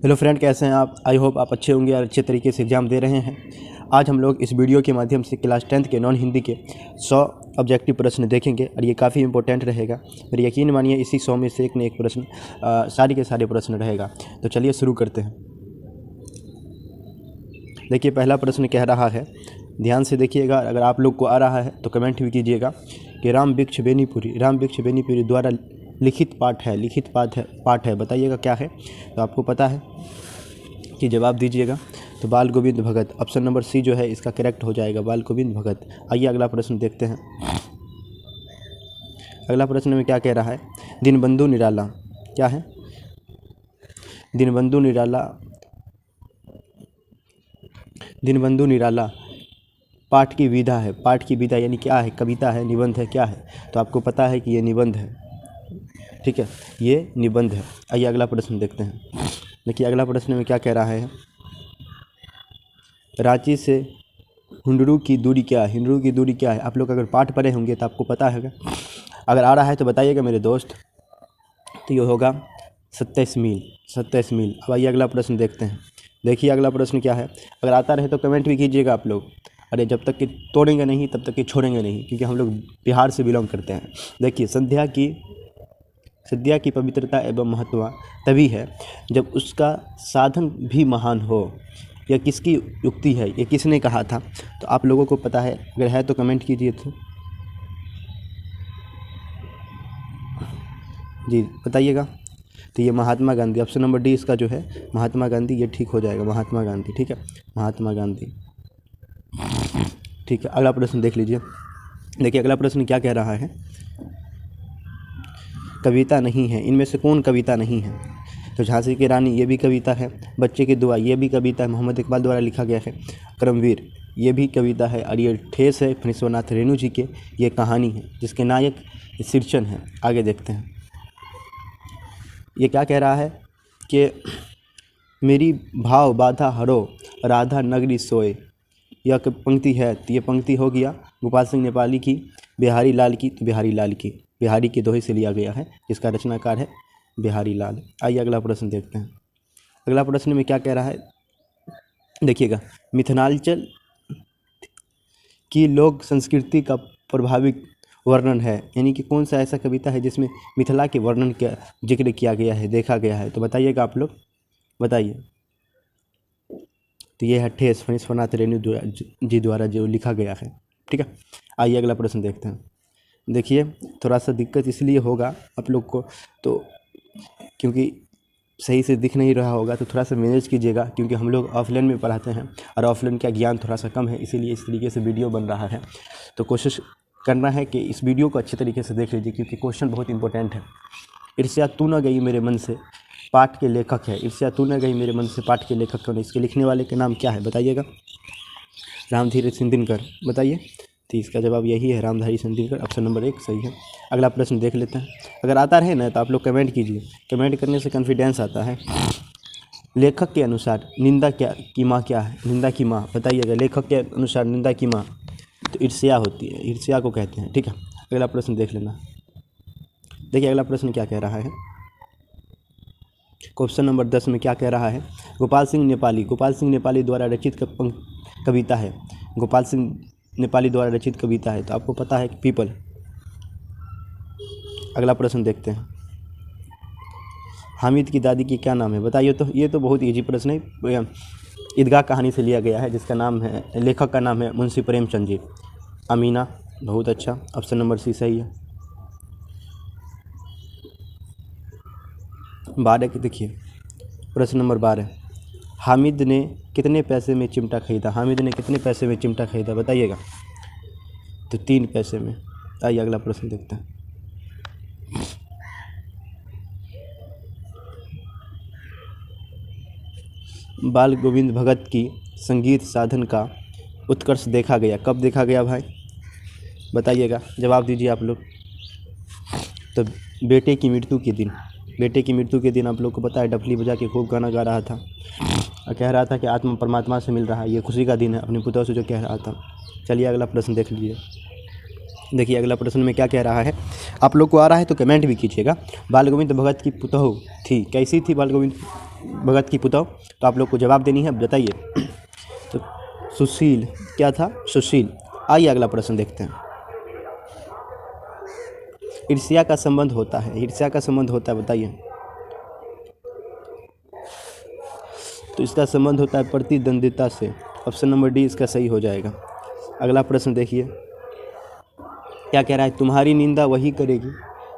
Hello friend, कैसे हैं आप? आई होप आप अच्छे होंगे और अच्छे तरीके से एग्ज़ाम दे रहे हैं। आज हम लोग इस वीडियो के माध्यम से क्लास 10th के नॉन हिंदी के 100 ऑब्जेक्टिव प्रश्न देखेंगे और ये काफ़ी इंपॉर्टेंट रहेगा। मेरे यकीन मानिए इसी 100 में से एक न एक प्रश्न सारे के सारे प्रश्न रहेगा। तो चलिए शुरू करते हैं। देखिए, पहला प्रश्न कह रहा है, ध्यान से देखिएगा। अगर आप लोग को आ रहा है तो कमेंट भी कीजिएगा कि राम वृक्ष बेनीपुरी द्वारा लिखित पाठ है, बताइएगा क्या है। तो आपको पता है कि जवाब दीजिएगा। तो बाल गोविंद भगत, ऑप्शन नंबर सी जो है इसका करेक्ट हो जाएगा, बाल गोविंद भगत। आइए अगला प्रश्न देखते हैं। अगला प्रश्न में क्या कह रहा है, दीनबंधु निराला क्या है? दीनबंधु निराला पाठ की विधा है। पाठ की विधा यानी क्या है? कविता है, निबंध है, क्या है? तो आपको पता है कि ये निबंध है, ठीक है, ये निबंध है। आइए अगला प्रश्न देखते हैं। देखिए अगला प्रश्न में क्या कह रहा है, रांची से हुंडरू की दूरी क्या है? हिंडरू की दूरी क्या है? आप लोग अगर पाठ पढ़े होंगे तो आपको पता है। अगर आ रहा है तो बताइएगा मेरे दोस्त। तो ये होगा 27 मील। अब आइए अगला प्रश्न देखते हैं। देखिए अगला प्रश्न क्या है। अगर आता रहे तो कमेंट भी कीजिएगा आप लोग। अरे जब तक कि तोड़ेंगे नहीं तब तक कि छोड़ेंगे नहीं, क्योंकि हम लोग बिहार से बिलोंग करते हैं। देखिए, संध्या की पवित्रता एवं महत्व तभी है जब उसका साधन भी महान हो। यह किसकी युक्ति है? ये किसने कहा था? तो आप लोगों को पता है, अगर है तो कमेंट कीजिए तो जी बताइएगा। तो ये Mahatma Gandhi, option number D इसका जो है महात्मा गांधी, ये ठीक हो जाएगा, महात्मा गांधी, ठीक है, महात्मा गांधी, ठीक है। अगला प्रश्न देख लीजिए। देखिए अगला प्रश्न क्या कह रहा है, कविता नहीं है, इनमें से कौन कविता नहीं है? तो झांसी की रानी ये भी कविता है, बच्चे की दुआ ये भी कविता है, मोहम्मद इकबाल द्वारा लिखा गया है, करमवीर ये भी कविता है, और ये ठेस है फणीश्वरनाथ रेणु जी के, ये कहानी है जिसके नायक सिरचन है। आगे देखते हैं। ये क्या कह रहा है कि मेरी भाव बाधा हरो राधा नगरी सोए, यह पंक्ति है। तो ये पंक्ति हो गया गोपाल सिंह नेपाली की, बिहारी लाल की। तो बिहारी के दोहे से लिया गया है, जिसका रचनाकार है बिहारी लाल। आइए अगला प्रश्न देखते हैं। अगला प्रश्न में क्या कह रहा है, देखिएगा, मिथिलांचल की लोक संस्कृति का प्रभाविक वर्णन है, यानी कि कौन सा ऐसा कविता है जिसमें मिथिला के वर्णन का जिक्र किया गया है, देखा गया है? तो बताइएगा आप लोग, बताइए। तो ये है ठेस फणीश्वरनाथ रेणु जी द्वारा जो लिखा गया है, ठीक है। आइए अगला प्रश्न देखते हैं। देखिए थोड़ा सा दिक्कत इसलिए होगा आप लोग को, तो क्योंकि सही से दिख नहीं रहा होगा, तो थोड़ा सा मैनेज कीजिएगा, क्योंकि हम लोग ऑफलाइन में पढ़ाते हैं और ऑफलाइन का ज्ञान थोड़ा सा कम है, इसीलिए इस तरीके से वीडियो बन रहा है। तो कोशिश करना है कि इस वीडियो को अच्छे तरीके से देख लीजिए, क्योंकि क्वेश्चन बहुत इंपॉर्टेंट है। ईर्ष्या तू न गई मेरे मन से पाठ के लेखक है, ईर्ष्या तू न गई मेरे मन से पाठ के लेखक कौन है? इसके लिखने वाले का नाम क्या है? बताइएगा। रामधारी सिंधिनकर, बताइए। तो इसका जवाब यही है, रामधारी सिंधिनकर, ऑप्शन नंबर 1 सही है। अगला प्रश्न देख लेते हैं। अगर आता रहे ना तो आप लोग कमेंट कीजिए, कमेंट करने से कॉन्फिडेंस आता है। लेखक के अनुसार निंदा की माँ क्या है? निंदा की माँ बताइएगा। लेखक के अनुसार निंदा की माँ तो ईर्ष्या होती है, ईर्ष्या को कहते हैं, ठीक है। अगला प्रश्न देख लेना। देखिए अगला प्रश्न क्या कह रहा है, क्वेश्चन नंबर 10 में क्या कह रहा है, गोपाल सिंह नेपाली द्वारा रचित कविता है। गोपाल सिंह नेपाली द्वारा रचित कविता है, तो आपको पता है कि पीपल। अगला प्रश्न देखते हैं। हामिद की दादी की क्या नाम है? बताइए। तो ये तो बहुत इजी प्रश्न है, ईदगाह कहानी से लिया गया है, जिसका नाम है, लेखक का नाम है मुंशी प्रेमचंद जी। अमीना, बहुत अच्छा, ऑप्शन नंबर सी सही है। 12 की देखिए, प्रश्न नंबर 12, हामिद ने कितने पैसे में चिमटा खरीदा? हामिद ने कितने पैसे में चिमटा खरीदा? बताइएगा। तो 3 पैसे में। आइए अगला प्रश्न देखते हैं। बाल गोविंद भगत की संगीत साधन का उत्कर्ष देखा गया, कब देखा गया भाई? बताइएगा, जवाब दीजिए आप लोग। तो बेटे की मृत्यु के दिन आप लोग को पता है, डफली बजा के खूब गाना गा रहा था और कह रहा था कि आत्मा परमात्मा से मिल रहा है, ये खुशी का दिन है, अपने पुतों से जो कह रहा था। चलिए अगला प्रश्न देख लीजिए। देखिए अगला प्रश्न में क्या कह रहा है, आप लोग को आ रहा है तो कमेंट भी कीजिएगा। बाल गोविंद भगत की पुतौह थी, कैसी थी बाल गोविंद भगत की पुतौह? तो आप लोग को जवाब देनी है, बताइए। तो सुशील, क्या था? सुशील। आइए अगला प्रश्न देखते हैं। ईर्ष्या का संबंध होता है, ईर्ष्या का संबंध होता है, बताइए। तो इसका संबंध होता है प्रतिद्वंदिता से। ऑप्शन नंबर डी इसका सही हो जाएगा। अगला प्रश्न देखिए क्या कह रहा है, तुम्हारी निंदा वही करेगी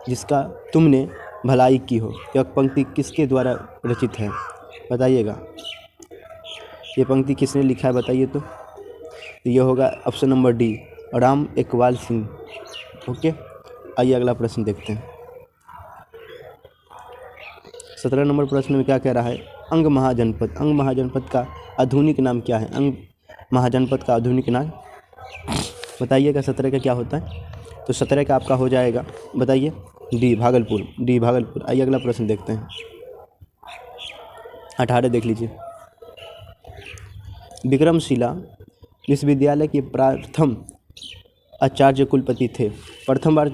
जिसका तुमने भलाई की हो। यह पंक्ति किसके द्वारा रचित है, बताइएगा। ये पंक्ति किसने लिखा है, बताइए। तो ये होगा option number D, Ram Iqbal Singh. Okay, आइए अगला प्रश्न देखते हैं। 17 नंबर प्रश्न में क्या कह रहा है, अंग महाजनपद, अंग महाजनपद का आधुनिक नाम क्या है? अंग महाजनपद का आधुनिक नाम बताइएगा। 17 का क्या होता है? तो 17 का आपका हो जाएगा, बताइए, डी भागलपुर, डी भागलपुर। आइए अगला प्रश्न देखते हैं। 18 देख लीजिए। विक्रमशिला विश्वविद्यालय के प्रथम आचार्य कुलपति थे, प्रथम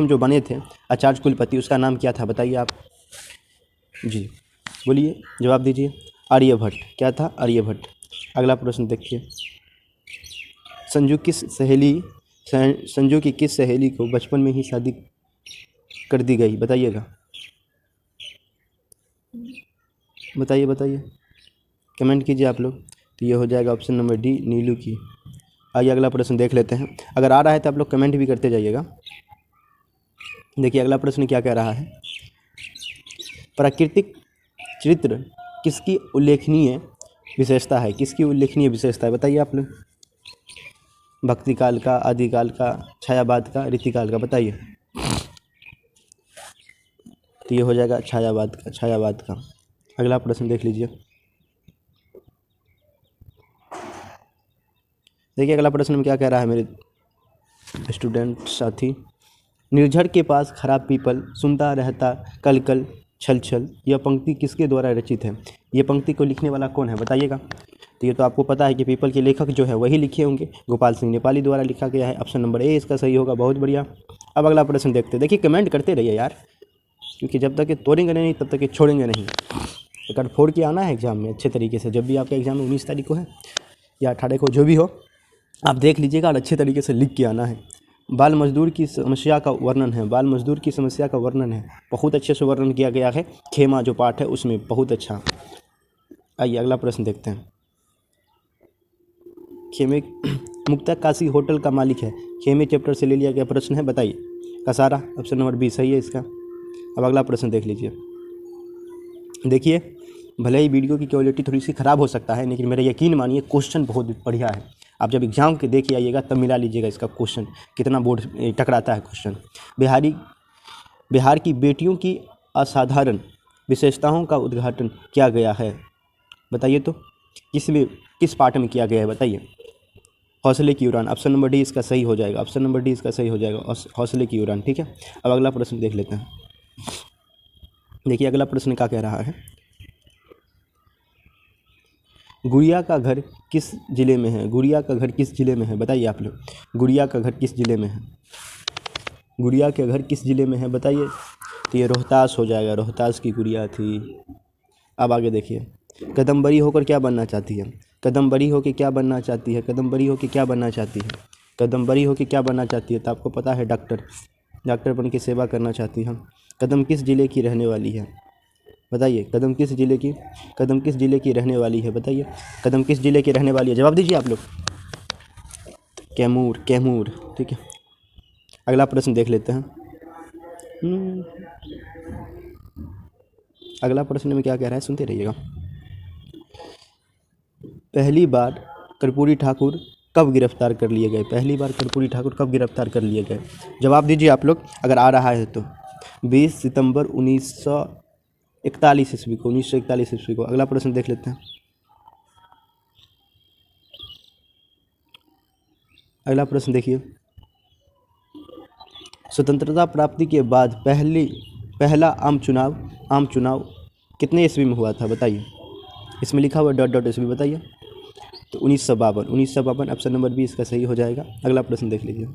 जो बने थे आचार्य कुलपति, उसका नाम क्या था, बताइए आप जी, बोलिए, जवाब दीजिए। आर्यभट्ट। क्या था? आर्यभट्ट। अगला प्रश्न देखिए। संजू की किस सहेली को बचपन में ही शादी कर दी गई, बताइएगा। बताइए बताइए, कमेंट कीजिए आप लोग। तो ये हो जाएगा ऑप्शन नंबर डी, नीलू की। आइए अगला प्रश्न देख लेते हैं। अगर आ रहा है तो आप लोग कमेंट भी करते जाइएगा। देखिए अगला प्रश्न क्या कह रहा है, प्राकृतिक चरित्र किसकी उल्लेखनीय विशेषता है, किसकी उल्लेखनीय विशेषता है, बताइए आप लोग। भक्ति काल का, आदिकाल का, छायावाद का, रीतिकाल का, बताइए। तो ये हो जाएगा छायावाद का, छायावाद का। अगला प्रश्न देख लीजिए। देखिए अगला प्रश्न में क्या कह रहा है मेरे स्टूडेंट साथी, निर्झर के पास खरा पीपल सुनता रहता कल कल छल छल, यह पंक्ति किसके द्वारा रचित है? ये पंक्ति को लिखने वाला कौन है, बताइएगा। तो ये तो आपको पता है कि पीपल के लेखक जो है वही लिखे होंगे, गोपाल सिंह नेपाली द्वारा लिखा गया है। ऑप्शन नंबर ए इसका सही होगा, बहुत बढ़िया। अब अगला प्रश्न देखते हैं। देखिए कमेंट करते रहिए यार, क्योंकि जब तक ये तोड़ेंगे नहीं तब तक ये छोड़ेंगे नहीं। अगर फोड़ के आना है एग्जाम में अच्छे तरीके से, जब भी आपका एग्जाम 19 तारीख को है या 18 को, जो भी हो, आप देख लीजिएगा और अच्छे तरीके से लिख के आना है। बाल मजदूर की समस्या का वर्णन है, बाल मजदूर की समस्या का वर्णन है, बहुत अच्छे से वर्णन किया गया है। खेमा जो पाठ है उसमें बहुत अच्छा। आइए अगला प्रश्न देखते हैं। खेमे मुक्ता काशी होटल का मालिक है, खेमे चैप्टर से ले लिया गया प्रश्न है, बताइए। कसारा, ऑप्शन नंबर बी सही है इसका। अब अगला प्रश्न देख लीजिए। देखिए भले ही वीडियो की क्वालिटी थोड़ी सी ख़राब हो सकता है, लेकिन मेरा यकीन मानिए क्वेश्चन बहुत बढ़िया है। आप जब एग्जाम के देख आइएगा तब मिला लीजिएगा इसका क्वेश्चन, कितना बोर्ड टकराता है क्वेश्चन। बिहार की बेटियों की असाधारण विशेषताओं का उद्घाटन किया गया है, बताइए। तो किस पार्ट में किया गया है, बताइए। हौसले की उड़ान, ऑप्शन नंबर डी इसका सही हो जाएगा, ऑप्शन नंबर डी इसका सही हो जाएगा, हौसले की उड़ान, ठीक है। अब अगला प्रश्न देख लेते हैं। देखिए अगला प्रश्न क्या कह रहा है, गुड़िया का घर किस जिले में है? गुड़िया का घर किस जिले में है, बताइए आप लोग। गुड़िया का घर किस जिले में है? गुड़िया के घर किस जिले में है, बताइए। तो ये रोहतास हो जाएगा, रोहतास की गुड़िया थी। अब आगे देखिए, कदम बड़ी होकर क्या बनना चाहती है? कदम बड़ी होकर क्या बनना चाहती है? कदम बड़ी होकर क्या बनना चाहती है? कदम बड़ी होकर क्या बनना चाहती है? तो आपको पता है डॉक्टर, डॉक्टर बन के सेवा करना चाहती है। कदम किस जिले की रहने वाली है, बताइए। कदम किस जिले की रहने वाली है, बताइए। कदम किस जिले की रहने वाली है, जवाब दीजिए आप लोग। कैमूर, कैमूर, ठीक है। अगला प्रश्न देख लेते हैं। अगला प्रश्न में क्या कह रहा है, सुनते रहिएगा। पहली बार कर्पूरी ठाकुर कब गिरफ्तार कर लिए गए? पहली बार कर्पूरी ठाकुर कब गिरफ्तार कर लिए गए, जवाब दीजिए आप लोग, अगर आ रहा है तो। 20 सितंबर 1941 ईस्वी को, 1941 ईस्वी को। अगला प्रश्न देख लेते हैं। अगला प्रश्न देखिए, स्वतंत्रता प्राप्ति के बाद पहला आम चुनाव कितने ईस्वी में हुआ था, बताइए। इसमें लिखा हुआ डॉट डॉट ईस्वी, बताइए। तो 1952, ऑप्शन नंबर बी इसका सही हो जाएगा। अगला प्रश्न देख लीजिए।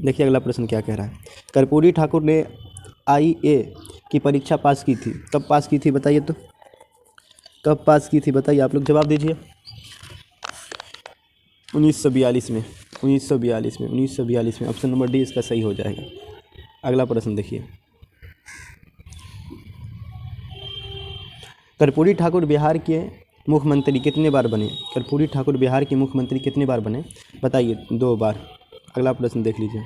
देखिए अगला प्रश्न क्या कह रहा है। कर्पूरी ठाकुर ने IA की परीक्षा पास की थी, कब पास की थी बताइए तो, कब पास की थी बताइए, आप लोग जवाब दीजिए। 1942 में, 1942 में, 1942 में। ऑप्शन नंबर डी इसका सही हो जाएगा। अगला प्रश्न देखिए। कर्पूरी ठाकुर बिहार के मुख्यमंत्री कितने बार बने? कर्पूरी ठाकुर बिहार के मुख्यमंत्री कितने बार बने बताइए? 2 बार। अगला प्रश्न देख लीजिए।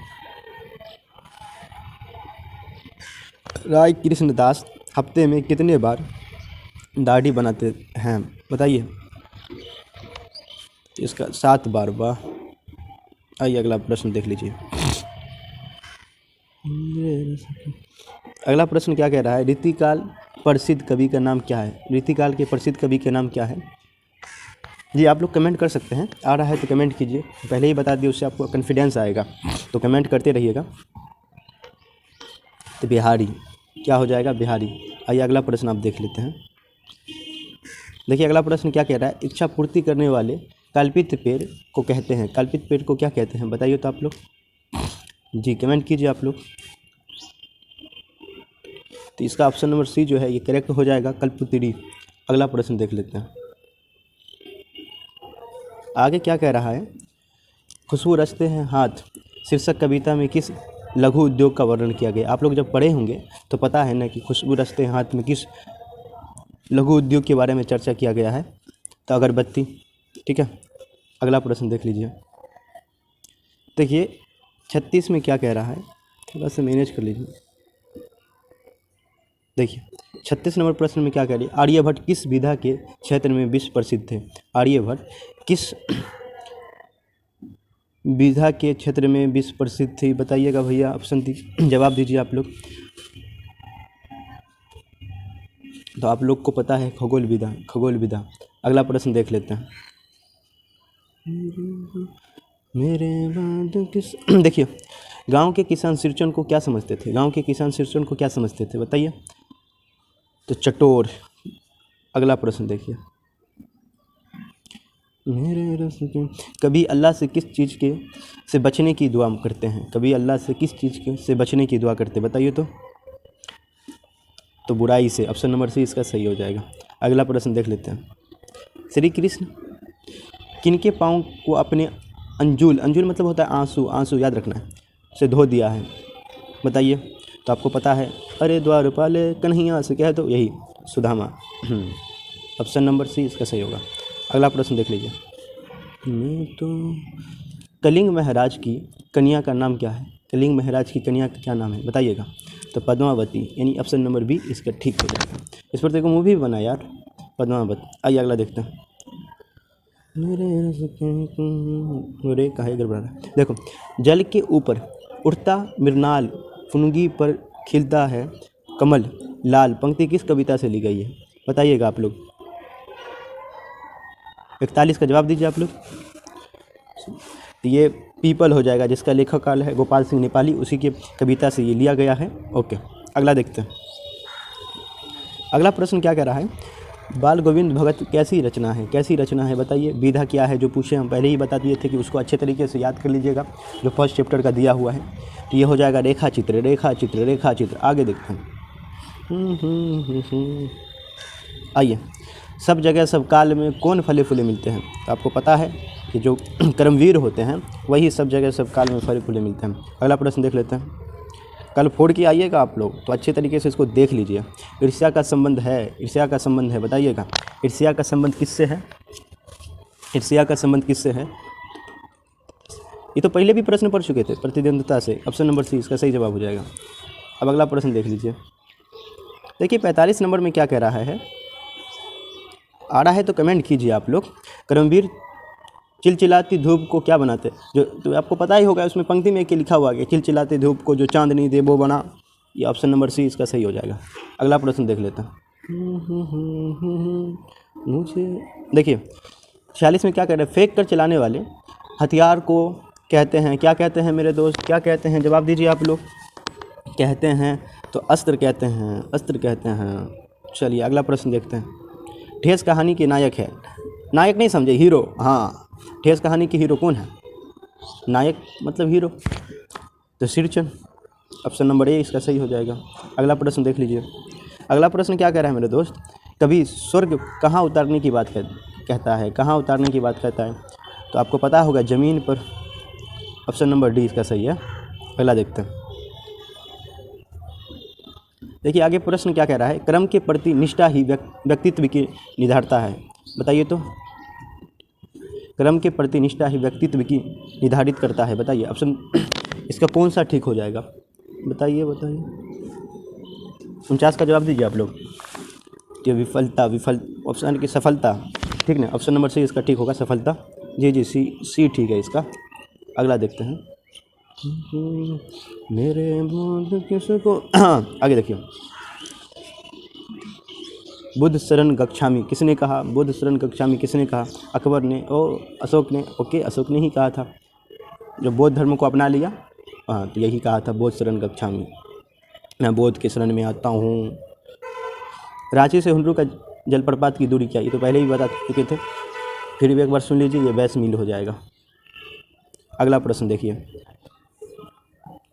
राय कृष्णदास हफ्ते में कितने बार दाढ़ी बनाते हैं बताइए? इसका 7 बार। वाह। आइए अगला प्रश्न देख लीजिए। अगला प्रश्न क्या कह रहा है। रीतिकाल प्रसिद्ध कवि का नाम क्या है? रीतिकाल के प्रसिद्ध कवि का नाम क्या है? जी आप लोग कमेंट कर सकते हैं, आ रहा है तो कमेंट कीजिए। पहले ही बता दिए, उससे आपको कॉन्फिडेंस आएगा, तो कमेंट करते रहिएगा। तो बिहारी क्या हो जाएगा? बिहारी। आइए अगला प्रश्न आप देख लेते हैं। देखिए अगला प्रश्न क्या कह रहा है। इच्छा पूर्ति करने वाले कल्पित पेड़ को कहते हैं, कल्पित पेड़ को क्या कहते हैं बताइए तो आप लोग। जी कमेंट कीजिए आप लोग। तो इसका ऑप्शन नंबर सी जो है ये करेक्ट हो जाएगा, कल्पतरी। अगला प्रश्न देख लेते हैं। आगे क्या कह रहा है। खुशबू रचते हैं हाथ शीर्षक कविता में किस लघु उद्योग का वर्णन किया गया? आप लोग जब पढ़े होंगे तो पता है ना कि खुशबू रचते हैं हाथ में किस लघु उद्योग के बारे में चर्चा किया गया है? तो अगरबत्ती। ठीक है। अगला प्रश्न देख लीजिए। देखिए 36 में क्या कह रहा है, थोड़ा सा मैनेज कर लीजिए। देखिए 36 नंबर प्रश्न में क्या कह रही है। आर्यभट्ट किस विधा के क्षेत्र में विश्व प्रसिद्ध थे? आर्यभट्ट किस विधा के क्षेत्र में विश्व प्रसिद्ध थी बताइएगा भैया। ऑप्शन जवाब दीजिए आप लोग। तो आप लोग को पता है खगोल विधा, खगोल विधा। अगला प्रश्न देख लेते हैं। मेरे बाद किस देखिए गांव के किसान सिंचन को क्या समझते थे? गांव के किसान सिंचन को क्या समझते थे बताइए? तो चटोर। अगला प्रश्न देखिए। कभी अल्लाह से किस चीज़ के से बचने की दुआ करते हैं? कभी अल्लाह से किस चीज़ के से बचने की दुआ करते बताइए तो बुराई से। ऑप्शन नंबर सी इसका सही हो जाएगा। अगला प्रश्न देख लेते हैं। श्री कृष्ण किनके पाँव को अपने अंजुल, अंजुल मतलब होता है आंसू, आंसू याद रखना है, से धो दिया है बताइए? तो आपको पता है अरे द्वारपाले कन्हैया से कह दो, यही सुदामा। ऑप्शन नंबर सी इसका सही होगा। अगला प्रश्न देख लीजिए। तो कलिंग महाराज की कन्या का नाम क्या है? कलिंग महाराज की कन्या का क्या नाम है बताइएगा? तो पद्मावती, यानी ऑप्शन नंबर बी इसका ठीक हो जाएगा। इस पर देखो मूवी बना यार, पद्मावत। आइए अगला देखते हैं। मेरे काहे गड़बड़ा रहा है। देखो जल के ऊपर उड़ता मृणाल फुनगी पर खिलता है कमल लाल, पंक्ति किस कविता से ली गई है बताइएगा आप लोग? 41 का जवाब दीजिए आप लोग। ये पीपल हो जाएगा, जिसका लेखक काल है गोपाल सिंह नेपाली, उसी की कविता से ये लिया गया है। ओके अगला देखते हैं। अगला प्रश्न क्या कह रहा है। बाल गोविंद भगत कैसी रचना है? कैसी रचना है बताइए? विधा क्या है? जो पूछे हम पहले ही बता दिए थे कि उसको अच्छे तरीके से याद कर लीजिएगा, जो फर्स्ट चैप्टर का दिया हुआ है। तो ये हो जाएगा रेखा चित्र, रेखा चित्र, रेखा चित्र। आगे देखते हैं। आइए सब जगह सब काल में कौन फले फूले मिलते हैं? तो आपको पता है कि जो कर्मवीर होते हैं वही सब जगह सब काल में फले फूले मिलते हैं। अगला प्रश्न देख लेते हैं। कल फोड़ के आइएगा आप लोग, तो अच्छे तरीके से इसको देख लीजिए। ईर्ष्या का संबंध है, ईर्ष्या का संबंध है बताइएगा। ईर्ष्या का संबंध किससे है? ईर्ष्या का संबंध किससे है? ये तो पहले भी प्रश्न पढ़ चुके थे, प्रतिद्वंद्विता से। ऑप्शन नंबर सी इसका सही जवाब हो जाएगा। अब अगला प्रश्न देख लीजिए। देखिए 45 नंबर में क्या कह रहा है। आ रहा है तो कमेंट कीजिए आप लोग। कर्मवीर चिलचिलाती धूप को क्या बनाते? जो तो आपको पता ही होगा, उसमें पंक्ति में के लिखा हुआ है चिलचिलाती धूप को जो चांदनी दे वो बना। ये ऑप्शन नंबर सी इसका सही हो जाएगा। अगला प्रश्न देख लेते हैं। मुझे देखिए 46 में क्या कह रहे हैं। फेंक कर चलाने वाले हथियार को कहते हैं, क्या कहते हैं मेरे दोस्त? क्या कहते हैं? जवाब दीजिए आप लोग। कहते हैं तो अस्त्र कहते हैं, अस्त्र कहते हैं। चलिए अगला प्रश्न देखते हैं। ठेस कहानी के नायक है, नायक नहीं समझे, हीरो। हाँ ठेस कहानी के हीरो कौन है? नायक मतलब हीरो। तो शीर्ष, ऑप्शन नंबर ए इसका सही हो जाएगा। अगला प्रश्न देख लीजिए। अगला प्रश्न क्या कह रहा है मेरे दोस्त, कभी स्वर्ग कहाँ उतारने की बात कहता है, कहाँ उतारने की बात कहता है? तो आपको पता होगा ज़मीन पर। ऑप्शन नंबर डी इसका सही है। अगला देखते हैं। देखिए आगे प्रश्न क्या कह रहा है, कर्म के प्रति निष्ठा ही व्यक्तित्व की निर्धारता है। बताइए तो, कर्म के प्रति निष्ठा ही व्यक्तित्व की निर्धारित करता है। बताइए ऑप्शन इसका कौन सा ठीक हो जाएगा? बताइए बताइए। 49 का जवाब दीजिए आप लोग। तो विफलता, ऑप्शन की सफलता, ठीक ना? ऑप्शन नंबर सी इसका ठीक होगा, सफलता। जी सी ठीक है इसका। अगला देखते हैं। मेरे बोल किसको आगे देखिए। बुद्ध शरण गच्छामि किसने कहा? बुद्ध शरण गच्छामि किसने कहा? अकबर ने और अशोक ने। ओके, अशोक ने ही कहा था, जो बौद्ध धर्म को अपना लिया। हाँ, तो यही कहा था, बुद्ध शरण गच्छामि, मैं बौद्ध के शरण में आता हूँ। रांची से हुनरू का जलप्रपात की दूरी क्या? ये तो पहले ही बता चुके थे, फिर भी एक बार सुन लीजिए, ये 22 मील हो जाएगा। अगला प्रश्न देखिए।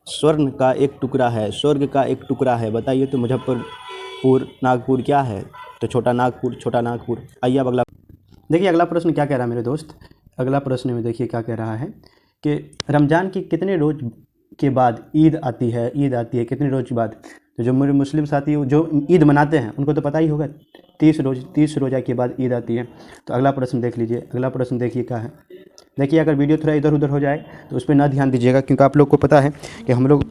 स्वर्ण का एक टुकड़ा है, स्वर्ग का एक टुकड़ा है। बताइए तो मुजफ्फरपुर, नागपुर क्या है? तो छोटा नागपुर। आइए अब अगला देखिए। अगला प्रश्न क्या कह रहा है मेरे दोस्त? अगला प्रश्न में देखिए क्या कह रहा है कि रमज़ान के कितने रोज़ के बाद ईद आती है? कितने रोज़ के बाद? तो जो मेरे मुस्लिम साथी जो ईद मनाते हैं उनको तो पता ही होगा, 30 रोज़ा के बाद ईद आती है। तो अगला प्रश्न देख लीजिए। अगला प्रश्न देखिए क्या है। देखिए अगर वीडियो थोड़ा इधर उधर हो जाए तो उस पर ना ध्यान दीजिएगा, क्योंकि आप लोग को पता है कि हम लोग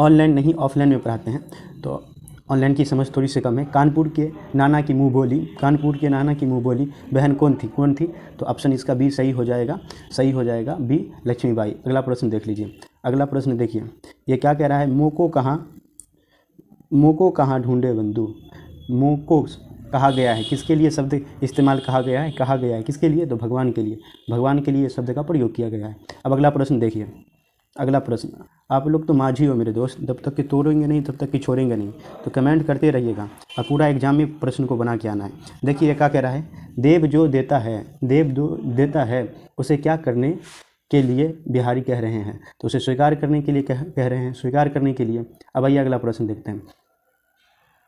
ऑनलाइन नहीं ऑफलाइन में पढ़ाते हैं, तो ऑनलाइन की समझ थोड़ी सी कम है। कानपुर के नाना की मुँह बोली बहन कौन थी? तो ऑप्शन इसका बी सही हो जाएगा, बी लक्ष्मीबाई। अगला प्रश्न देख लीजिए। अगला प्रश्न देखिए, ये क्या कह रहा है, मोको कहाँ ढूंढे बंधु? मोको कहा गया है, किसके लिए शब्द इस्तेमाल कहा गया है किसके लिए? तो भगवान के लिए शब्द का प्रयोग किया गया है। अब अगला प्रश्न देखिए। अगला प्रश्न, आप लोग तो माझी हो मेरे दोस्त, जब तक कि तोड़ेंगे नहीं तब तक कि छोड़ेंगे नहीं, तो कमेंट करते रहिएगा और पूरा एग्जाम में प्रश्न को बना के आना है। देखिए क्या कह रहा है, देव जो देता है उसे क्या करने के लिए बिहारी कह रहे हैं? तो उसे स्वीकार करने के लिए कह रहे हैं, स्वीकार करने के लिए। अब आइए अगला प्रश्न देखते हैं।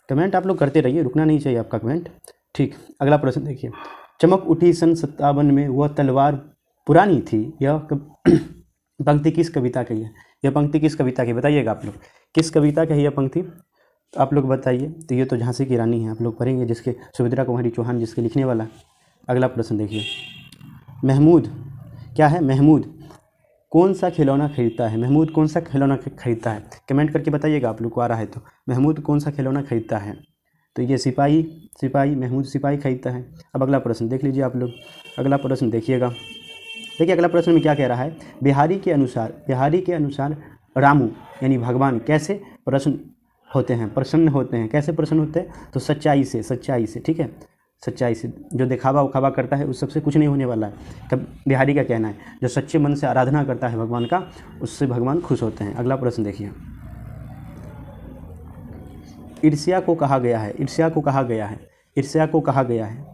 कमेंट आप लोग करते रहिए, रुकना नहीं चाहिए आपका कमेंट, ठीक। अगला प्रश्न देखिए। चमक उठी सन 57 में वह तलवार पुरानी थी, यह पंक्ति किस कविता की है? यह पंक्ति किस कविता की? बताइएगा आप लोग, किस कविता की है यह पंक्ति? तो आप लोग बताइए। तो ये तो झांसी की रानी है, आप लोग पढ़ेंगे, जिसके सुभद्रा कुमारी चौहान जिसके लिखने वाला। अगला प्रश्न देखिए। महमूद क्या है? महमूद कौन सा खिलौना खरीदता है? महमूद कौन सा खिलौना खरीदता है? कमेंट करके बताइएगा आप लोग को आ रहा है तो। महमूद कौन सा खिलौना खरीदता है? तो ये सिपाही महमूद सिपाही खरीदता है। अब अगला प्रश्न देख लीजिए आप लोग। अगला प्रश्न देखिएगा। देखिए अगला प्रश्न में क्या कह रहा है, बिहारी के अनुसार रामू यानी भगवान कैसे प्रसन्न होते हैं? कैसे प्रसन्न होते हैं? तो सच्चाई से, ठीक है, सच्चाई से। जो दिखावा उखावा करता है उस सबसे कुछ नहीं होने वाला है। कब बिहारी का कहना है, जो सच्चे मन से आराधना करता है भगवान का, उससे भगवान खुश होते हैं। अगला प्रश्न देखिए। ईर्ष्या को कहा गया है,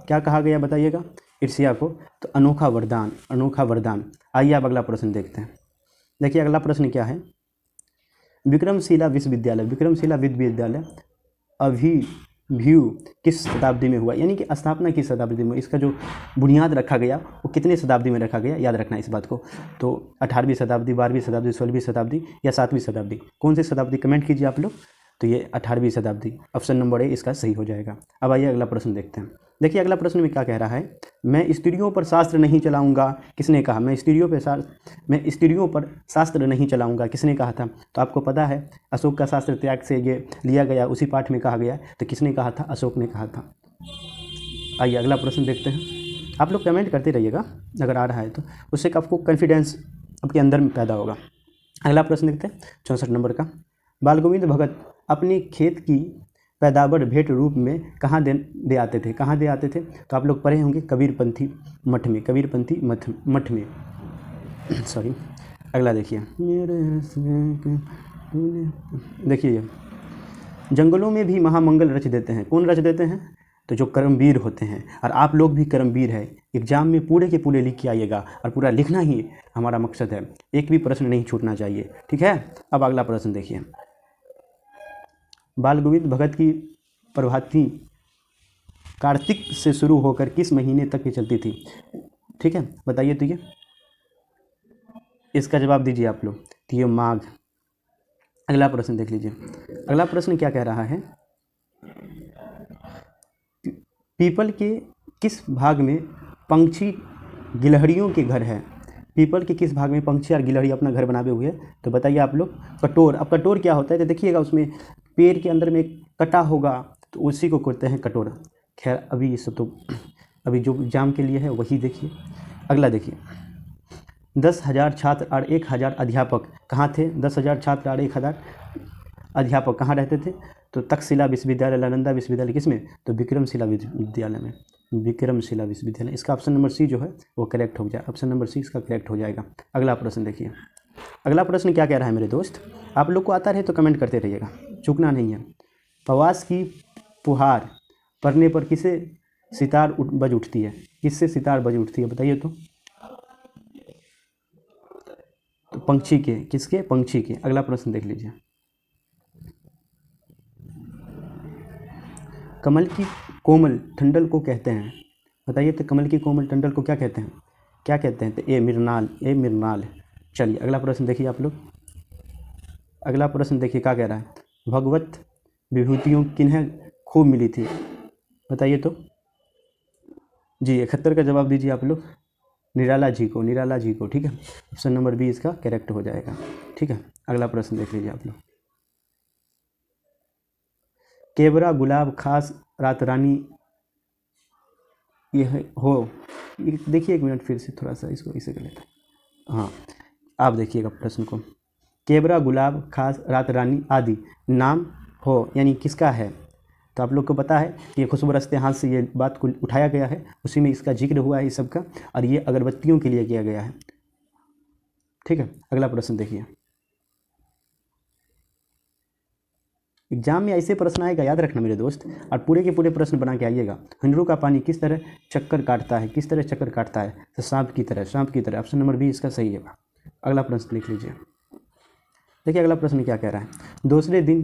क्या कहा गया बताइएगा? ईर्ष्या को तो अनोखा वरदान। आइए अब अगला प्रश्न देखते हैं। देखिए अगला प्रश्न क्या है, विक्रमशिला विश्वविद्यालय अभिभ्यू किस शताब्दी में हुआ? यानी कि स्थापना किस शताब्दी में? इसका जो बुनियाद रखा गया वो कितने शताब्दी में रखा गया, याद रखना इस बात को। तो 18वीं शताब्दी, 12वीं शताब्दी, 16वीं शताब्दी या 7वीं शताब्दी? कौन सी शताब्दी? कमेंट कीजिए आप लोग। तो ये 18वीं शताब्दी, ऑप्शन नंबर ए इसका सही हो जाएगा। अब आइए अगला प्रश्न देखते हैं। देखिए अगला प्रश्न में क्या कह रहा है, मैं स्त्रियों पर शास्त्र नहीं चलाऊंगा, किसने कहा? मैं स्त्रियों पर शास्त्र नहीं चलाऊंगा, किसने कहा था? तो आपको पता है अशोक का शास्त्र त्याग से ये लिया गया, उसी पाठ में कहा गया। तो किसने कहा था? अशोक ने कहा था। आइए अगला प्रश्न देखते हैं। आप लोग कमेंट करते रहिएगा अगर आ रहा है तो, उससे आपको कॉन्फिडेंस आपके अंदर में पैदा होगा। अगला प्रश्न देखते हैं 64 नंबर का। बाल गोविंद भगत अपने खेत की पैदावार भेंट रूप में कहाँ दे आते थे? तो आप लोग पढ़े होंगे कबीरपंथी मठ में। सॉरी। अगला देखिए, जंगलों में भी महामंगल रच देते हैं, कौन रच देते हैं? तो जो कर्मवीर होते हैं, और आप लोग भी कर्मवीर है, एग्जाम में पूरे के पूरे लिख के आइएगा, और पूरा लिखना ही हमारा मकसद है, एक भी प्रश्न नहीं छूटना चाहिए, ठीक है। अब अगला प्रश्न देखिए, बाल गोविंद भगत की प्रभाती कार्तिक से शुरू होकर किस महीने तक की चलती थी, ठीक है, बताइए। तो ये इसका जवाब दीजिए आप लोग, तो ये माघ। अगला प्रश्न देख लीजिए, अगला प्रश्न क्या कह रहा है, पीपल के किस भाग में पंछी गिलहरियों के घर है, पीपल के किस भाग में पंछी और गिलहरी अपना घर बनाए हुए है, तो बताइए आप लोग। कटोर। अब कटोर क्या होता है, तो देखिएगा उसमें पेड़ के अंदर में कटा होगा, तो उसी को कहते हैं कटोर। खैर अभी इस तो अभी जो एग्जाम के लिए है वही देखिए। अगला देखिए, 10,000 छात्र और 1,000 अध्यापक कहाँ थे, 10,000 छात्र और 1,000 अध्यापक कहाँ रहते थे, तो तक्षशिला विश्वविद्यालय, नालंदा विश्वविद्यालय, किसमें, तो विक्रमशिला विश्वविद्यालय में, विक्रमशिला विश्वविद्यालय। इसका ऑप्शन नंबर सी जो है वो करेक्ट हो जाए, ऑप्शन नंबर सी इसका करेक्ट हो जाएगा। अगला प्रश्न देखिए, अगला प्रश्न क्या कह रहा है मेरे दोस्त, आप लोग को आता रहे तो कमेंट करते रहिएगा, चूकना नहीं है। प्रवास की फुहार पड़ने पर किसे सितार बज उठती है, किससे सितार बज उठती है, बताइए। तो पंछी के, किसके, पंछी के। अगला प्रश्न देख लीजिए, कमल की कोमल ठंडल को कहते हैं, बताइए। तो कमल की कोमल ठंडल को क्या कहते हैं, क्या कहते हैं, तो ए मिर्नाल, ए मिर्नाल। चलिए अगला प्रश्न देखिए आप लोग, अगला प्रश्न देखिए क्या कह रहा है, भगवत विभूतियों किन्हें खूब मिली थी, बताइए। तो जी 71 का जवाब दीजिए आप लोग, निराला जी को, निराला जी को, ठीक है, ऑप्शन नंबर बी इसका करेक्ट हो जाएगा, ठीक है। अगला प्रश्न देख लीजिए आप लोग, केवरा गुलाब खास रात रानी ये हो, ये देखिए एक मिनट फिर से थोड़ा सा इसको इसे कर लेते हैं। हाँ आप देखिएगा प्रश्न को, केवरा गुलाब खास रात रानी आदि नाम हो यानी किसका है, तो आप लोग को पता है कि ये खुशबू रस्ते हाथ से ये बात को उठाया गया है, उसी में इसका जिक्र हुआ है इस सब का, और ये अगरबत्तियों के लिए किया गया है, ठीक है। अगला प्रश्न देखिए, एग्जाम में ऐसे प्रश्न आएगा, याद रखना मेरे दोस्त, और पूरे के पूरे प्रश्न बना के आइएगा। हंडरू का पानी किस तरह चक्कर काटता है, किस तरह चक्कर काटता है, तो सांप की तरह, सांप की तरह, ऑप्शन नंबर बी इसका सही है। अगला प्रश्न लिख लीजिए, देखिए अगला प्रश्न क्या कह रहा है, दूसरे दिन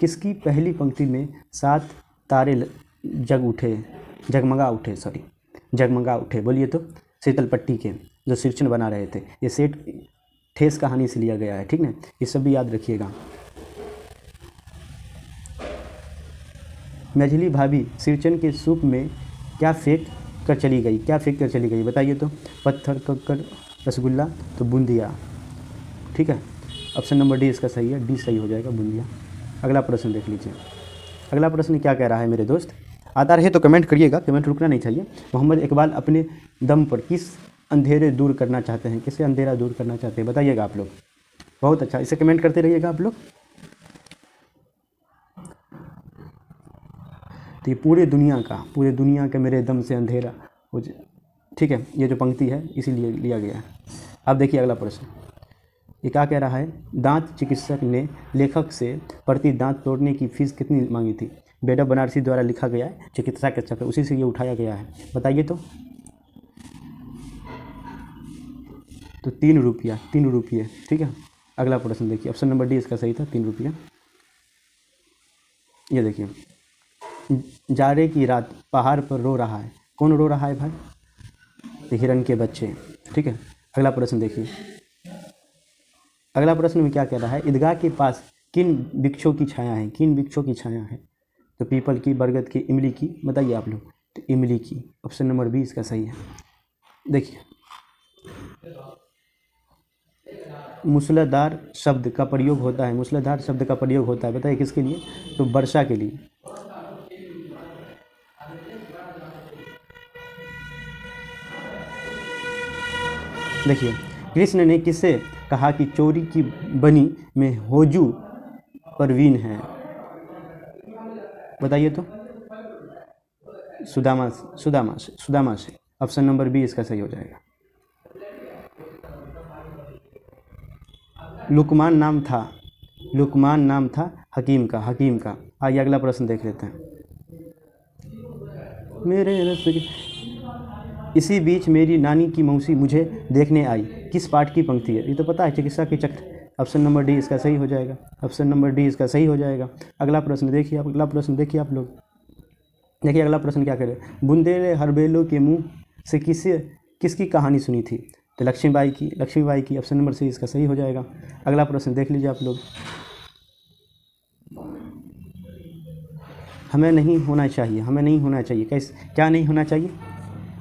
किसकी पहली पंक्ति में 7 तारे जगमगा उठे, सॉरी जगमगा उठे, बोलिए। तो शीतल पट्टी के जो सिरचन बना रहे थे, ये सेठ ठेस कहानी से लिया गया है, ठीक ना, ये सब भी याद रखिएगा। मझली भाभी सिरचन के सूप में क्या फेंक कर चली गई, क्या फेंक कर चली गई, बताइए। तो पत्थर, कक्कर, रसगुल्ला, तो बूंदिया, ठीक है, ऑप्शन नंबर डी इसका सही है, डी सही हो जाएगा, बूंदिया। अगला प्रश्न देख लीजिए, अगला प्रश्न क्या कह रहा है मेरे दोस्त, आता रहे तो कमेंट करिएगा, कमेंट रुकना नहीं चाहिए। मोहम्मद इकबाल अपने दम पर किस अंधेरे दूर करना चाहते हैं, किससे अंधेरा दूर करना चाहते हैं, बताइएगा आप लोग। बहुत अच्छा, इसे कमेंट करते रहिएगा आप लोग। तो ये पूरे दुनिया का मेरे दम से अंधेरा हो जाए, ठीक है, ये जो पंक्ति है इसीलिए लिया गया है। अब देखिए अगला प्रश्न, ये क्या कह रहा है, दांत चिकित्सक ने लेखक से प्रति दांत तोड़ने की फीस कितनी मांगी थी, बेड ऑफ बनारसी द्वारा लिखा गया है, चिकित्सा के चक्कर, उसी से ये उठाया गया है, बताइए। तो 3 रुपया, 3 रुपये, ठीक है। अगला प्रश्न देखिए, ऑप्शन नंबर डी इसका सही था, 3 रुपया। ये देखिए, जाड़े की रात पहाड़ पर रो रहा है, कौन रो रहा है भाई, तो हिरन के बच्चे, ठीक है। अगला प्रश्न देखिए, अगला प्रश्न में क्या कह रहा है, ईदगाह के पास किन वृक्षों की छाया है, किन वृक्षों की छाया है, तो पीपल की, बरगद की, इमली की, बताइए आप लोग। तो इमली की, ऑप्शन नंबर बी इसका सही है। देखिए, मूसलाधार शब्द का प्रयोग होता है, मूसलाधार शब्द का प्रयोग होता है, बताइए किसके लिए, तो वर्षा के लिए। देखिए, कृष्ण ने किससे कहा कि चोरी की बनी में होजू परवीन है, बताइए। तो सुदामा, सुदामा से, ऑप्शन नंबर बी इसका सही हो जाएगा। लुकमान नाम था हकीम का, आइए अगला प्रश्न देख लेते हैं। मेरे रस के। इसी बीच मेरी नानी की मौसी मुझे देखने आई। किस पाठ की पंक्ति है? ये तो पता है, चिकित्सा के चक्र। ऑप्शन नंबर डी इसका सही हो जाएगा। ऑप्शन नंबर डी इसका सही हो जाएगा। अगला प्रश्न देखिए, अगला प्रश्न देखिए आप लोग। देखिए अगला प्रश्न क्या करे, बुंदेले हरबेलो के मुंह से किसकी कहानी सुनी थी? तो लक्ष्मीबाई की, लक्ष्मीबाई की। ऑप्शन नंबर सी इसका सही हो जाएगा। अगला प्रश्न देख लीजिए आप लोग। हमें नहीं होना चाहिए, हमें नहीं होना चाहिए, कैसे, क्या नहीं होना चाहिए?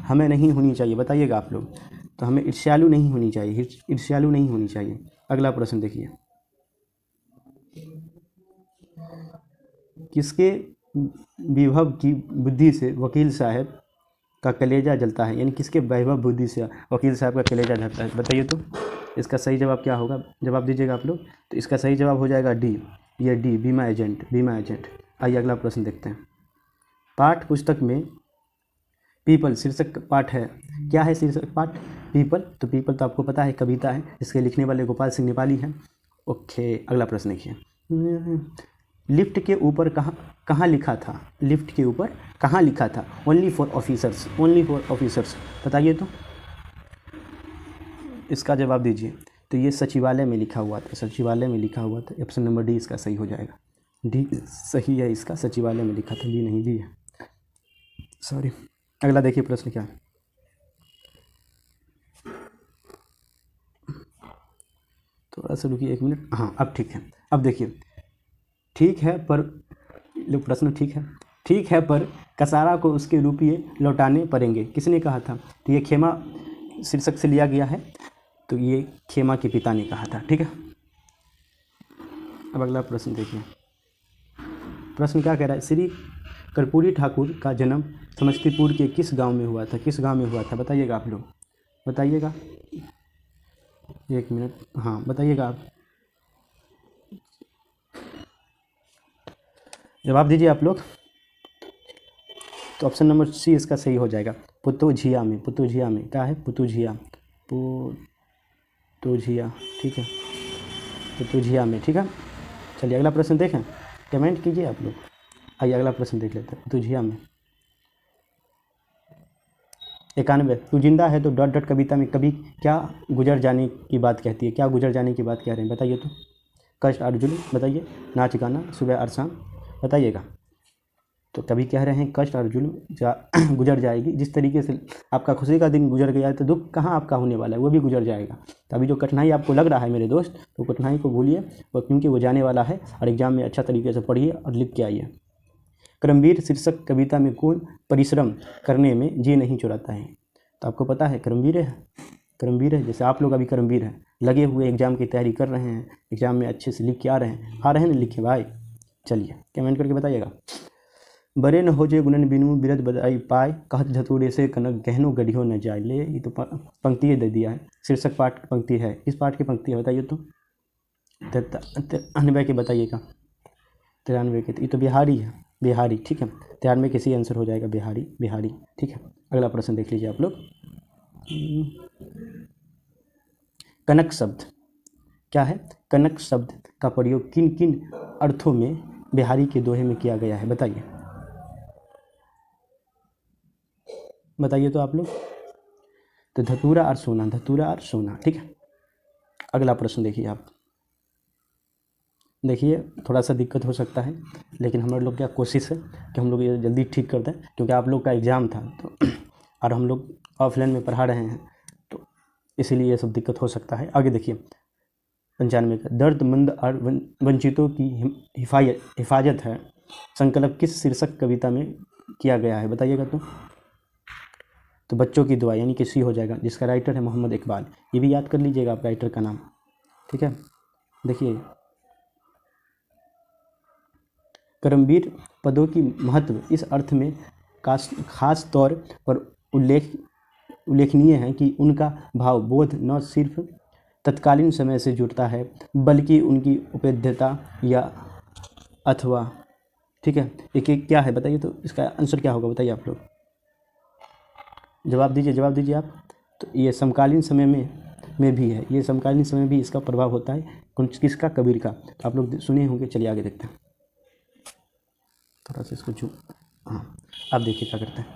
हमें नहीं होनी चाहिए, बताइएगा आप लोग। तो हमें ईर्ष्यालु नहीं होनी चाहिए, ईर्ष्यालु नहीं होनी चाहिए। अगला प्रश्न देखिए, किसके विभव की बुद्धि से वकील साहब का कलेजा जलता है? यानी किसके वैभव बुद्धि से वकील साहब का कलेजा जलता है, बताइए तो। इसका सही जवाब क्या होगा? जवाब दीजिएगा आप लोग। तो इसका सही जवाब हो जाएगा डी, ये डी, बीमा एजेंट, बीमा एजेंट। आइए अगला प्रश्न देखते हैं। पाठ पुस्तक में पीपल शीर्षक पाठ है, क्या है शीर्षक पाठ? पीपल। तो पीपल तो आपको पता है कविता है, इसके लिखने वाले गोपाल सिंह नेपाली हैं। ओके, अगला प्रश्न देखिए। लिफ्ट के ऊपर कहाँ लिखा था? लिफ्ट के ऊपर कहाँ लिखा था? Only for officers, only for officers, बताइए तो। इसका जवाब दीजिए। तो ये सचिवालय में लिखा हुआ था, सचिवालय में लिखा हुआ था। ऑप्शन नंबर डी इसका सही हो जाएगा। डी सही है इसका, सचिवालय में लिखा था, डी नहीं, डी है, सॉरी। अगला देखिए प्रश्न क्या है। थोड़ा सा रुकिए 1 मिनट। हाँ अब ठीक है, अब देखिए। ठीक है पर, लो प्रश्न ठीक है पर कसारा को उसके रुपये लौटाने पड़ेंगे, किसने कहा था? तो ये खेमा शीर्षक से लिया गया है, तो ये खेमा के पिता ने कहा था, ठीक है। अब अगला प्रश्न देखिए। प्रश्न क्या कह रहा है, श्री कर्पूरी ठाकुर का जन्म समस्तीपुर के किस गांव में हुआ था? किस गांव में हुआ था, बताइएगा आप लोग, बताइएगा। 1 मिनट, हाँ बताइएगा आप, जवाब दीजिए आप लोग। तो ऑप्शन नंबर सी इसका सही हो जाएगा, पुतुझिया में, पुतुझिया में। क्या है? पुतुझिया, पुतुझिया, ठीक है, पुतुझिया में, ठीक है। चलिए अगला प्रश्न देखें, कमेंट कीजिए आप लोग। आइए अगला प्रश्न देख लेते हैं। पुतुझिया में 91, तू जिंदा है तो डॉट डॉट कविता में कभी क्या गुजर जाने की बात कहती है? क्या गुजर जाने की बात कह रहे हैं, बताइए तो। कष्ट और जुल्म, बताइए। नाच गाना, सुबह और शाम, बताइएगा। तो कभी कह रहे हैं कष्ट और जुल्म गुजर जाएगी। जिस तरीके से आपका खुशी का दिन गुजर गया है, तो दुख कहाँ आपका होने वाला है, वो भी गुजर जाएगा। तो अभी जो कठिनाई आपको लग रहा है मेरे दोस्त, तो कठिनाई को भूलिए, वो क्योंकि वो जाने वाला है। और एग्जाम में अच्छा तरीके से पढ़िए और लिख के आइए। कर्मवीर शीर्षक कविता में कौन परिश्रम करने में जी नहीं चुराता है? तो आपको पता है कर्मवीर है, कर्मवीर है। जैसे आप लोग अभी कर्मवीर हैं, लगे हुए एग्जाम की तैयारी कर रहे हैं, एग्जाम में अच्छे से लिख के आ रहे हैं ना, लिखे भाई। चलिए कमेंट करके बताइएगा। बरे न हो जे गुणन बिनु बिरद बदाई पाए, कहत धतूरे से कनक गहनो गढ़ियो न जाए। ले, ये तो पंक्ति दे दिया है, शीर्षक पाठ की पंक्ति है। किस पाठ की पंक्ति है बताइए तो। 93 के बताइएगा, 93 के। ये तो बिहारी है, बिहारी, ठीक है। 93 के सी आंसर हो जाएगा, बिहारी, बिहारी, ठीक है। अगला प्रश्न देख लीजिए आप लोग। कनक शब्द क्या है? कनक शब्द का प्रयोग किन किन अर्थों में बिहारी के दोहे में किया गया है, बताइए, बताइए तो आप लोग। तो धतूरा और सोना, धतूरा और सोना, ठीक है। अगला प्रश्न देखिए आप। देखिए थोड़ा सा दिक्कत हो सकता है, लेकिन हम लोग क्या कोशिश है कि हम लोग ये जल्दी ठीक कर दें, क्योंकि आप लोग का एग्ज़ाम था तो और हम लोग ऑफलाइन में पढ़ा रहे हैं, तो इसीलिए ये सब दिक्कत हो सकता है। आगे देखिए 95 का, दर्दमंद और वंचितों की हिफाजत है संकल्प किस शीर्षक कविता में किया गया है, बताइएगा तो बच्चों की दुआ, यानी कि सी हो जाएगा, जिसका राइटर है मोहम्मद इकबाल। ये भी याद कर लीजिएगा आप राइटर का नाम, ठीक है। देखिए कर्मवीर पदों की महत्व इस अर्थ में खास तौर पर उल्लेखनीय है कि उनका भाव बोध न सिर्फ तत्कालीन समय से जुड़ता है, बल्कि उनकी उपलब्धता या अथवा, ठीक है। एक क्या है बताइए तो, इसका आंसर क्या होगा बताइए आप लोग, जवाब दीजिए, जवाब दीजिए आप। तो ये समकालीन समय में भी है, ये समकालीन समय में भी इसका प्रभाव होता है। किसका? कबीर का। तो आप लोग सुने होंगे। चलिए आगे देखते हैं, थोड़ा सा इसको हाँ अब देखिए क्या करते हैं।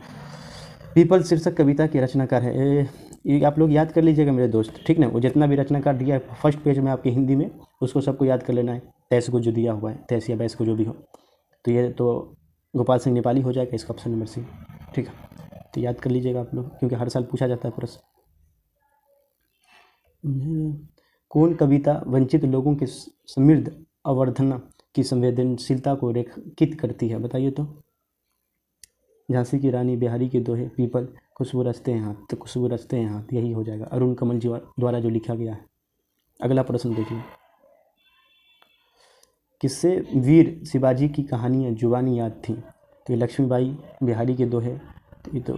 पीपल शीर्षक कविता के रचनाकार है। ये आप लोग याद कर लीजिएगा मेरे दोस्त, ठीक ना। वो जितना भी रचनाकार दिया है फर्स्ट पेज में आपके हिंदी में, उसको सबको याद कर लेना है। तैस को जो दिया हुआ है, तैस या बैस को जो भी हो, तो ये तो गोपाल सिंह नेपाली हो जाएगा इसका ऑप्शन नंबर सी, ठीक है। तो याद कर लीजिएगा आप लोग, क्योंकि हर साल पूछा जाता है प्रश्न। कौन कविता वंचित लोगों के समृद्ध अवर्धना की संवेदनशीलता को रेखांकित करती है, बताइए तो। झांसी की रानी, बिहारी के दोहे, पीपल, खुशबू रचते हैं हाथ, तो खुशबू रचते हैं हाथ यही हो जाएगा, अरुण कमल जी द्वारा जो लिखा गया है। अगला प्रश्न देखिए, किससे वीर शिवाजी की कहानियाँ जुबानी याद थी, तो ये लक्ष्मीबाई, बिहारी के दोहे, तो ये तो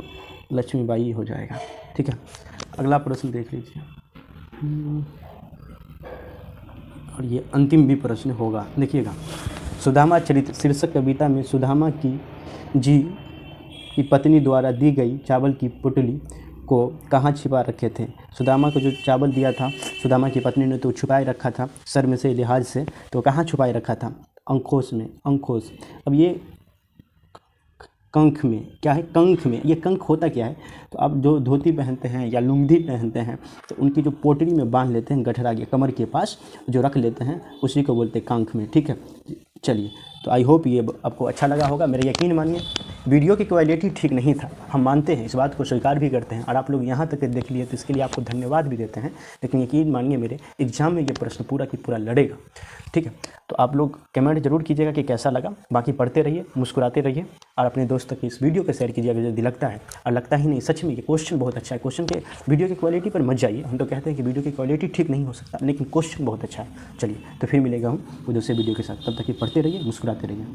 लक्ष्मीबाई हो जाएगा, ठीक है। अगला प्रश्न देख लीजिए, और ये अंतिम भी प्रश्न होगा, देखिएगा। सुदामा चरित्र शीर्षक कविता में सुदामा की पत्नी द्वारा दी गई चावल की पुतली को कहाँ छिपा रखे थे। सुदामा को जो चावल दिया था सुदामा की पत्नी ने तो छुपाए रखा था शर्म से, लिहाज से, तो कहाँ छुपाए रखा था, अंकोश में, अंकोश। अब ये कंख में, क्या है, कंख में। ये कंख होता क्या है, तो आप जो धोती पहनते हैं या लुंगी पहनते हैं तो उनकी जो पोटली में बांध लेते हैं, गठरा के कमर के पास जो रख लेते हैं, उसी को बोलते हैं कंख में, ठीक है। चलिए, तो आई होप ये आपको अच्छा लगा होगा। मेरा यकीन मानिए वीडियो की क्वालिटी ठीक नहीं था, हम मानते हैं, इस बात को स्वीकार भी करते हैं, और आप लोग यहाँ तक देख लिए तो इसके लिए आपको धन्यवाद भी देते हैं। लेकिन यकीन मानिए मेरे एग्जाम में ये प्रश्न पूरा की पूरा लड़ेगा, ठीक है। तो आप लोग कमेंट जरूर कीजिएगा कि कैसा लगा। बाकी पढ़ते रहिए, मुस्कुराते रहिए, और अपने दोस्त तक इस वीडियो को शेयर कीजिएगा यदि लगता है। और लगता ही नहीं, सच में ये क्वेश्चन बहुत अच्छा है। क्वेश्चन के वीडियो की क्वालिटी पर मत जाइए, हम तो कहते हैं कि वीडियो की क्वालिटी ठीक नहीं हो सकता, लेकिन क्वेश्चन बहुत अच्छा है। चलिए, तो फिर मिलेगा हम दूसरे वीडियो के साथ, तब तक कि पढ़ते रहिए, मुस्कुराते रहिए।